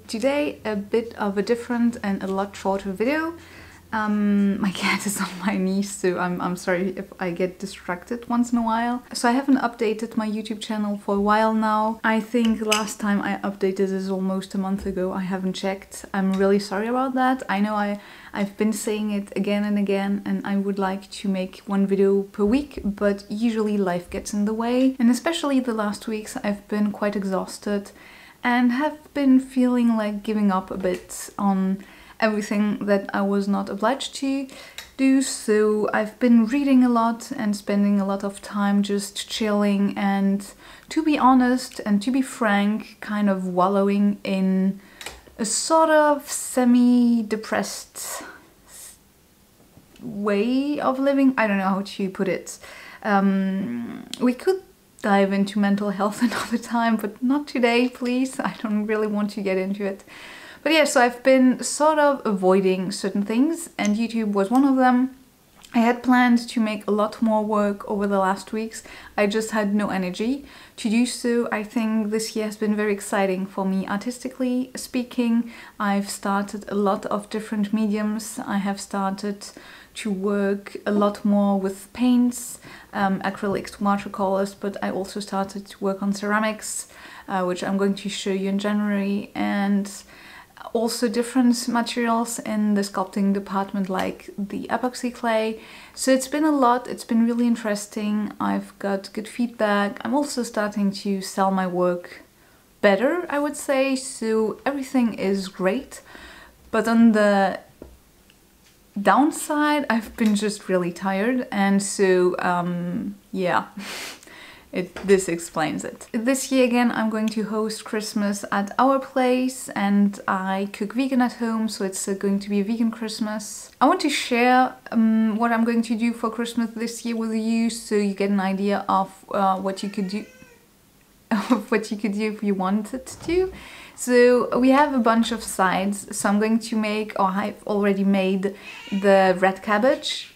Today a bit of a different and a lot shorter video. My cat is on my knee, so I'm sorry if I get distracted once in a while. So I haven't updated my YouTube channel for a while now. I think last time I updated is almost a month ago. I haven't checked. I'm really sorry about that. I know I've been saying it again and again, and I would like to make one video per week, but usually life gets in the way. And especially the last weeks I've been quite exhausted and have been feeling like giving up a bit on everything that I was not obliged to do. So I've been reading a lot and spending a lot of time just chilling and, to be honest and to be frank, kind of wallowing in a sort of semi-depressed way of living. I don't know how to put it. We could dive into mental health another time, but not today, please. I don't really want to get into it. But yeah, so I've been sort of avoiding certain things, and YouTube was one of them. I had planned to make a lot more work over the last weeks. I just had no energy to do so. I think this year has been very exciting for me artistically speaking. I've started a lot of different mediums. I have started to work a lot more with paints, acrylics, watercolors, but I also started to work on ceramics, which I'm going to show you in January, and also different materials in the sculpting department like the epoxy clay. So it's been a lot, it's been really interesting. I've got good feedback. I'm also starting to sell my work better, I would say, so everything is great. But on the downside, I've been just really tired, and so yeah. This explains it. This year again I'm going to host Christmas at our place, and I cook vegan at home, so it's going to be a vegan Christmas. I want to share what I'm going to do for Christmas this year with you, so you get an idea of what you could do if you wanted to. So we have a bunch of sides. So I'm going to make, or I've already made, the red cabbage,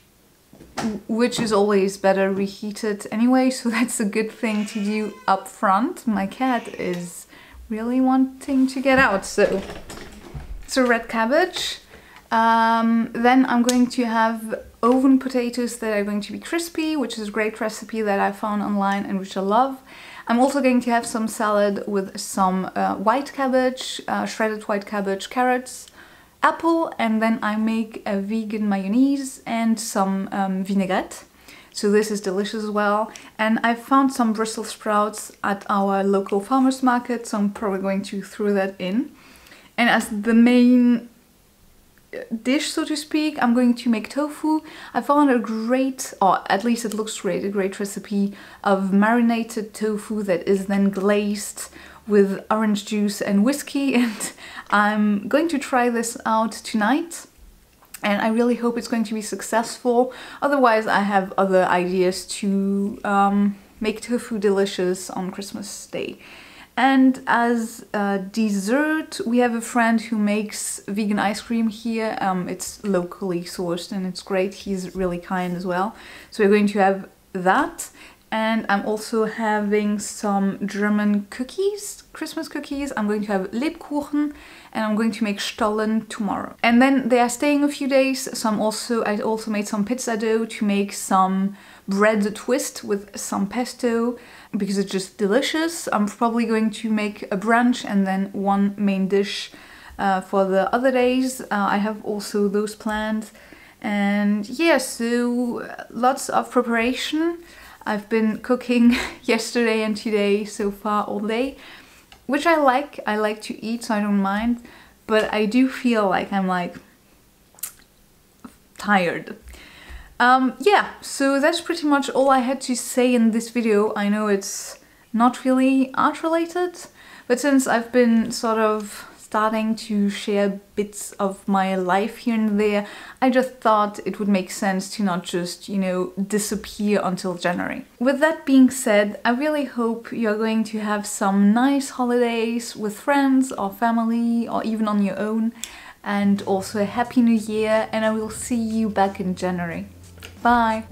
which is always better reheated anyway, so that's a good thing to do up front. My cat is really wanting to get out, so red cabbage. Then I'm going to have oven potatoes that are going to be crispy, which is a great recipe that I found online and which I love. I'm also going to have some salad with some white cabbage, shredded white cabbage, carrots, apple, and then I make a vegan mayonnaise and some vinaigrette. So this is delicious as well. And I found some Brussels sprouts at our local farmers market, so I'm probably going to throw that in. And as the main dish, so to speak, I'm going to make tofu. I found a great, or at least it looks great, a great recipe of marinated tofu that is then glazed with orange juice and whiskey, and I'm going to try this out tonight, and I really hope it's going to be successful. Otherwise I have other ideas to make tofu delicious on Christmas Day. And as a dessert, we have a friend who makes vegan ice cream here. It's locally sourced and it's great. He's really kind as well. So we're going to have that. And I'm also having some German cookies, Christmas cookies. I'm going to have Lebkuchen, and I'm going to make Stollen tomorrow. And then they are staying a few days, so I also made some pizza dough to make some bread twist with some pesto, because it's just delicious. I'm probably going to make a brunch and then one main dish for the other days. I have also those planned. And yeah, so lots of preparation. I've been cooking yesterday and today so far all day, which I like. I like to eat, so I don't mind, but I do feel like I'm like tired. Yeah, so that's pretty much all I had to say in this video. I know it's not really art related, but since I've been sort of starting to share bits of my life here and there, I just thought it would make sense to not just, you know, disappear until January. With that being said, I really hope you're going to have some nice holidays with friends or family or even on your own, and also a happy new year, and I will see you back in January. Bye!